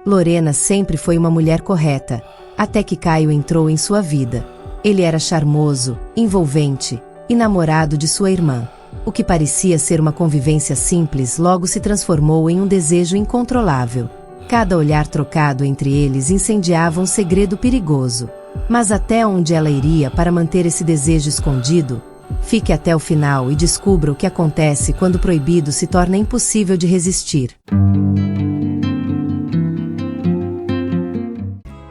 Lorena sempre foi uma mulher correta, até que Caio entrou em sua vida. Ele era charmoso, envolvente e namorado de sua irmã. O que parecia ser uma convivência simples logo se transformou em um desejo incontrolável. Cada olhar trocado entre eles incendiava um segredo perigoso. Mas até onde ela iria para manter esse desejo escondido? Fique até o final e descubra o que acontece quando o proibido se torna impossível de resistir.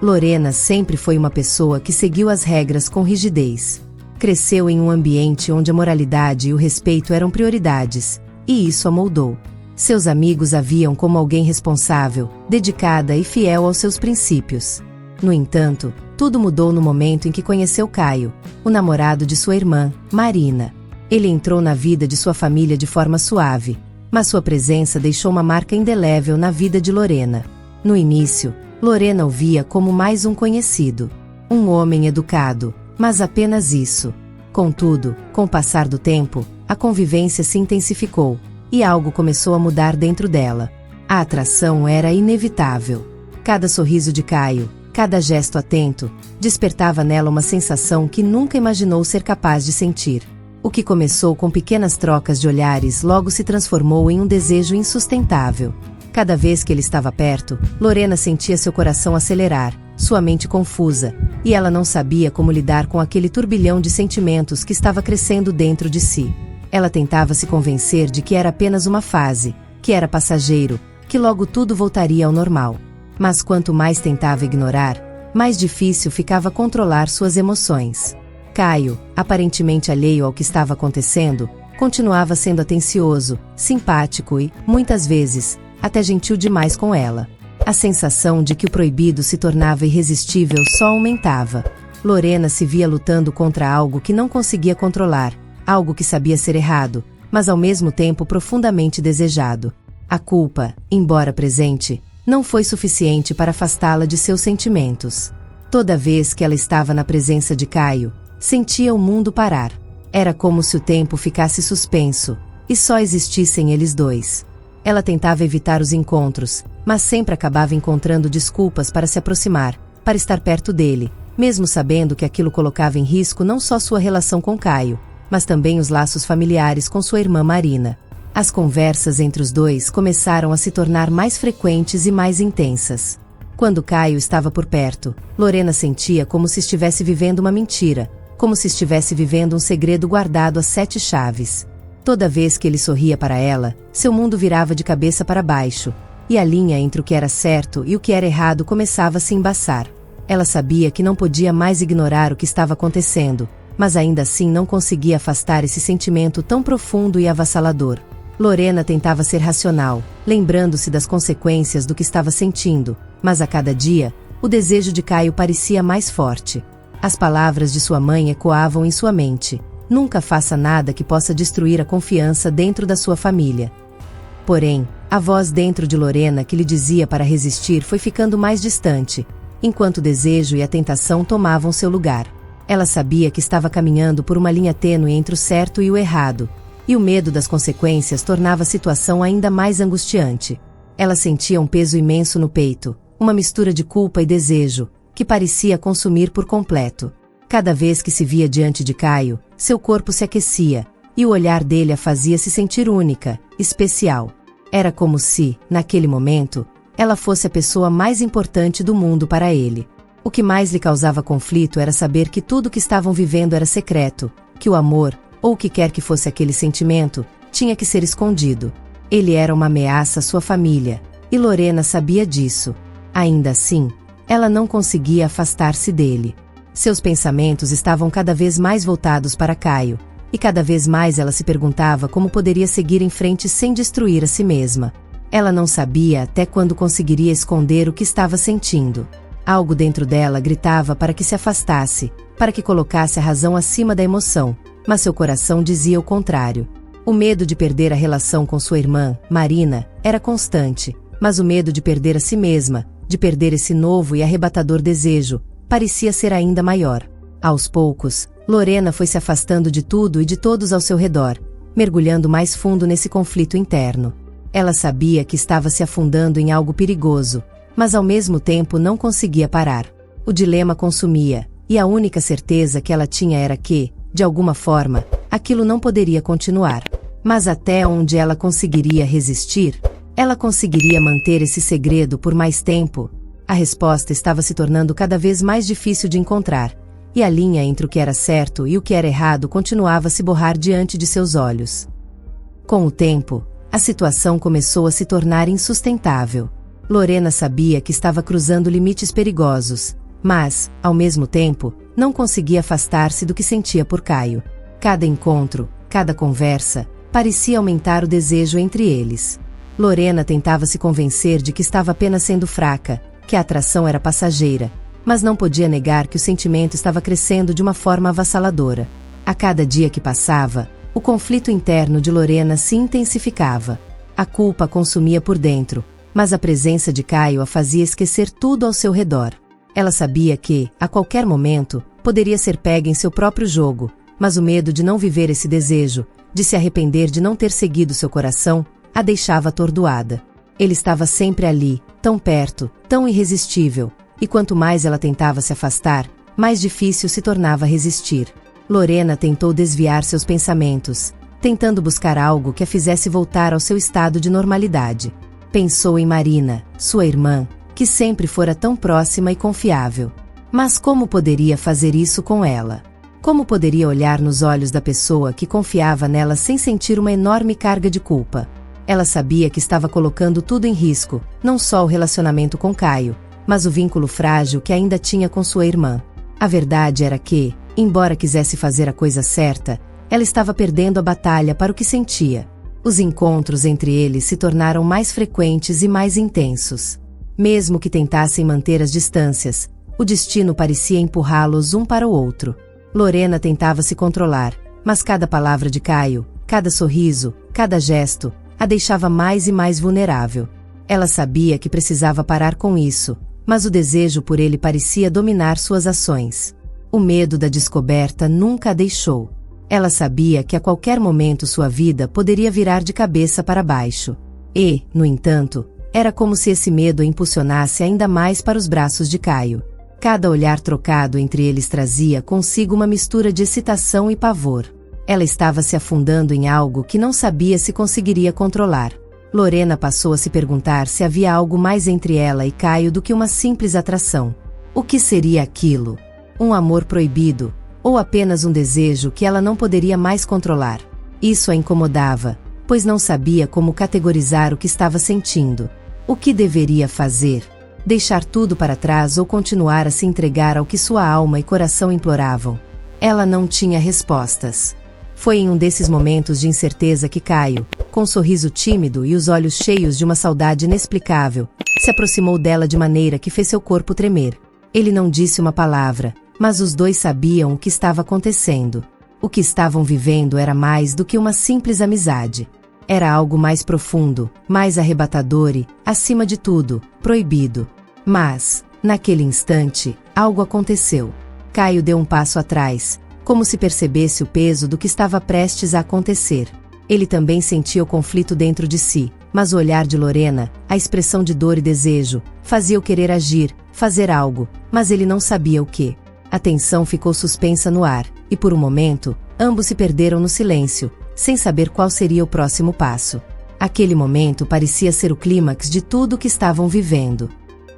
Lorena sempre foi uma pessoa que seguiu as regras com rigidez. Cresceu em um ambiente onde a moralidade e o respeito eram prioridades, e isso a moldou. Seus amigos a viam como alguém responsável, dedicada e fiel aos seus princípios. No entanto, tudo mudou no momento em que conheceu Caio, o namorado de sua irmã, Marina. Ele entrou na vida de sua família de forma suave, mas sua presença deixou uma marca indelével na vida de Lorena. No início, Lorena o via como mais um conhecido. Um homem educado, mas apenas isso. Contudo, com o passar do tempo, a convivência se intensificou, e algo começou a mudar dentro dela. A atração era inevitável. Cada sorriso de Caio, cada gesto atento, despertava nela uma sensação que nunca imaginou ser capaz de sentir. O que começou com pequenas trocas de olhares logo se transformou em um desejo insustentável. Cada vez que ele estava perto, Lorena sentia seu coração acelerar, sua mente confusa, e ela não sabia como lidar com aquele turbilhão de sentimentos que estava crescendo dentro de si. Ela tentava se convencer de que era apenas uma fase, que era passageiro, que logo tudo voltaria ao normal. Mas quanto mais tentava ignorar, mais difícil ficava controlar suas emoções. Caio, aparentemente alheio ao que estava acontecendo, continuava sendo atencioso, simpático e, muitas vezes, até gentil demais com ela. A sensação de que o proibido se tornava irresistível só aumentava. Lorena se via lutando contra algo que não conseguia controlar, algo que sabia ser errado, mas ao mesmo tempo profundamente desejado. A culpa, embora presente, não foi suficiente para afastá-la de seus sentimentos. Toda vez que ela estava na presença de Caio, sentia o mundo parar. Era como se o tempo ficasse suspenso, e só existissem eles dois. Ela tentava evitar os encontros, mas sempre acabava encontrando desculpas para se aproximar, para estar perto dele, mesmo sabendo que aquilo colocava em risco não só sua relação com Caio, mas também os laços familiares com sua irmã Marina. As conversas entre os dois começaram a se tornar mais frequentes e mais intensas. Quando Caio estava por perto, Lorena sentia como se estivesse vivendo uma mentira, como se estivesse vivendo um segredo guardado a 7 chaves. Toda vez que ele sorria para ela, seu mundo virava de cabeça para baixo, e a linha entre o que era certo e o que era errado começava a se embaçar. Ela sabia que não podia mais ignorar o que estava acontecendo, mas ainda assim não conseguia afastar esse sentimento tão profundo e avassalador. Lorena tentava ser racional, lembrando-se das consequências do que estava sentindo, mas a cada dia, o desejo de Caio parecia mais forte. As palavras de sua mãe ecoavam em sua mente: nunca faça nada que possa destruir a confiança dentro da sua família. Porém, a voz dentro de Lorena que lhe dizia para resistir foi ficando mais distante, enquanto o desejo e a tentação tomavam seu lugar. Ela sabia que estava caminhando por uma linha tênue entre o certo e o errado, e o medo das consequências tornava a situação ainda mais angustiante. Ela sentia um peso imenso no peito, uma mistura de culpa e desejo, que parecia consumir por completo. Cada vez que se via diante de Caio, seu corpo se aquecia, e o olhar dele a fazia se sentir única, especial. Era como se, naquele momento, ela fosse a pessoa mais importante do mundo para ele. O que mais lhe causava conflito era saber que tudo o que estavam vivendo era secreto, que o amor, ou o que quer que fosse aquele sentimento, tinha que ser escondido. Ele era uma ameaça à sua família, e Lorena sabia disso. Ainda assim, ela não conseguia afastar-se dele. Seus pensamentos estavam cada vez mais voltados para Caio, e cada vez mais ela se perguntava como poderia seguir em frente sem destruir a si mesma. Ela não sabia até quando conseguiria esconder o que estava sentindo. Algo dentro dela gritava para que se afastasse, para que colocasse a razão acima da emoção, mas seu coração dizia o contrário. O medo de perder a relação com sua irmã, Marina, era constante, mas o medo de perder a si mesma, de perder esse novo e arrebatador desejo, parecia ser ainda maior. Aos poucos, Lorena foi se afastando de tudo e de todos ao seu redor, mergulhando mais fundo nesse conflito interno. Ela sabia que estava se afundando em algo perigoso, mas ao mesmo tempo não conseguia parar. O dilema consumia, e a única certeza que ela tinha era que, de alguma forma, aquilo não poderia continuar. Mas até onde ela conseguiria resistir? Ela conseguiria manter esse segredo por mais tempo? A resposta estava se tornando cada vez mais difícil de encontrar, e a linha entre o que era certo e o que era errado continuava a se borrar diante de seus olhos. Com o tempo, a situação começou a se tornar insustentável. Lorena sabia que estava cruzando limites perigosos, mas, ao mesmo tempo, não conseguia afastar-se do que sentia por Caio. Cada encontro, cada conversa, parecia aumentar o desejo entre eles. Lorena tentava se convencer de que estava apenas sendo fraca, que a atração era passageira, mas não podia negar que o sentimento estava crescendo de uma forma avassaladora. A cada dia que passava, o conflito interno de Lorena se intensificava. A culpa a consumia por dentro, mas a presença de Caio a fazia esquecer tudo ao seu redor. Ela sabia que, a qualquer momento, poderia ser pega em seu próprio jogo, mas o medo de não viver esse desejo, de se arrepender de não ter seguido seu coração, a deixava atordoada. Ele estava sempre ali, tão perto, tão irresistível, e quanto mais ela tentava se afastar, mais difícil se tornava resistir. Lorena tentou desviar seus pensamentos, tentando buscar algo que a fizesse voltar ao seu estado de normalidade. Pensou em Marina, sua irmã, que sempre fora tão próxima e confiável. Mas como poderia fazer isso com ela? Como poderia olhar nos olhos da pessoa que confiava nela sem sentir uma enorme carga de culpa? Ela sabia que estava colocando tudo em risco, não só o relacionamento com Caio, mas o vínculo frágil que ainda tinha com sua irmã. A verdade era que, embora quisesse fazer a coisa certa, ela estava perdendo a batalha para o que sentia. Os encontros entre eles se tornaram mais frequentes e mais intensos. Mesmo que tentassem manter as distâncias, o destino parecia empurrá-los um para o outro. Lorena tentava se controlar, mas cada palavra de Caio, cada sorriso, cada gesto, a deixava mais e mais vulnerável. Ela sabia que precisava parar com isso, mas o desejo por ele parecia dominar suas ações. O medo da descoberta nunca a deixou. Ela sabia que a qualquer momento sua vida poderia virar de cabeça para baixo. E, no entanto, era como se esse medo a impulsionasse ainda mais para os braços de Caio. Cada olhar trocado entre eles trazia consigo uma mistura de excitação e pavor. Ela estava se afundando em algo que não sabia se conseguiria controlar. Lorena passou a se perguntar se havia algo mais entre ela e Caio do que uma simples atração. O que seria aquilo? Um amor proibido, ou apenas um desejo que ela não poderia mais controlar? Isso a incomodava, pois não sabia como categorizar o que estava sentindo. O que deveria fazer? Deixar tudo para trás ou continuar a se entregar ao que sua alma e coração imploravam? Ela não tinha respostas. Foi em um desses momentos de incerteza que Caio, com um sorriso tímido e os olhos cheios de uma saudade inexplicável, se aproximou dela de maneira que fez seu corpo tremer. Ele não disse uma palavra, mas os dois sabiam o que estava acontecendo. O que estavam vivendo era mais do que uma simples amizade. Era algo mais profundo, mais arrebatador e, acima de tudo, proibido. Mas, naquele instante, algo aconteceu. Caio deu um passo atrás, como se percebesse o peso do que estava prestes a acontecer. Ele também sentia o conflito dentro de si, mas o olhar de Lorena, a expressão de dor e desejo, fazia-o querer agir, fazer algo, mas ele não sabia o que. A tensão ficou suspensa no ar, e por um momento, ambos se perderam no silêncio, sem saber qual seria o próximo passo. Aquele momento parecia ser o clímax de tudo o que estavam vivendo.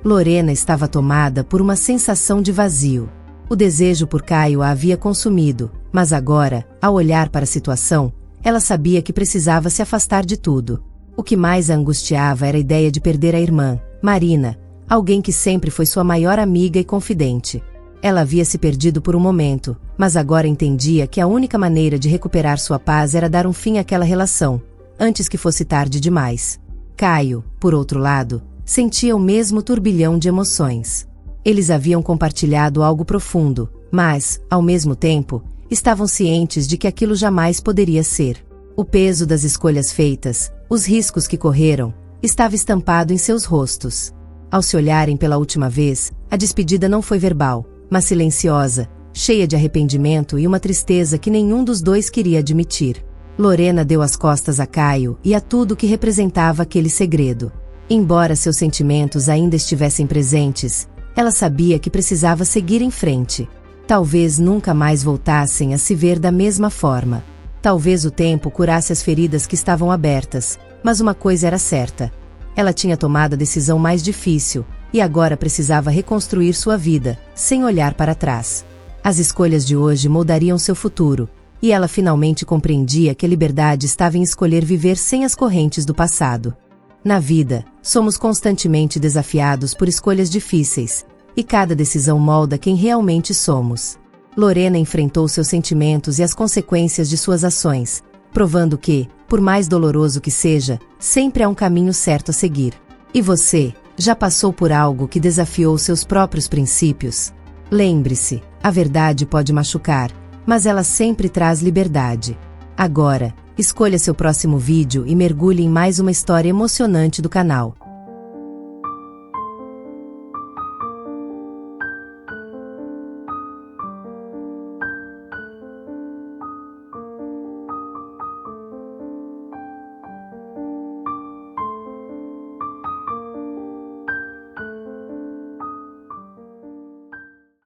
Lorena estava tomada por uma sensação de vazio. O desejo por Caio a havia consumido, mas agora, ao olhar para a situação, ela sabia que precisava se afastar de tudo. O que mais a angustiava era a ideia de perder a irmã, Marina, alguém que sempre foi sua maior amiga e confidente. Ela havia se perdido por um momento, mas agora entendia que a única maneira de recuperar sua paz era dar um fim àquela relação, antes que fosse tarde demais. Caio, por outro lado, sentia o mesmo turbilhão de emoções. Eles haviam compartilhado algo profundo, mas, ao mesmo tempo, estavam cientes de que aquilo jamais poderia ser. O peso das escolhas feitas, os riscos que correram, estava estampado em seus rostos. Ao se olharem pela última vez, a despedida não foi verbal, mas silenciosa, cheia de arrependimento e uma tristeza que nenhum dos dois queria admitir. Lorena deu as costas a Caio e a tudo o que representava aquele segredo. Embora seus sentimentos ainda estivessem presentes, ela sabia que precisava seguir em frente. Talvez nunca mais voltassem a se ver da mesma forma. Talvez o tempo curasse as feridas que estavam abertas, mas uma coisa era certa. Ela tinha tomado a decisão mais difícil, e agora precisava reconstruir sua vida, sem olhar para trás. As escolhas de hoje moldariam seu futuro, e ela finalmente compreendia que a liberdade estava em escolher viver sem as correntes do passado. Na vida, somos constantemente desafiados por escolhas difíceis, e cada decisão molda quem realmente somos. Lorena enfrentou seus sentimentos e as consequências de suas ações, provando que, por mais doloroso que seja, sempre há um caminho certo a seguir. E você, já passou por algo que desafiou seus próprios princípios? Lembre-se, a verdade pode machucar, mas ela sempre traz liberdade. Agora, escolha seu próximo vídeo e mergulhe em mais uma história emocionante do canal.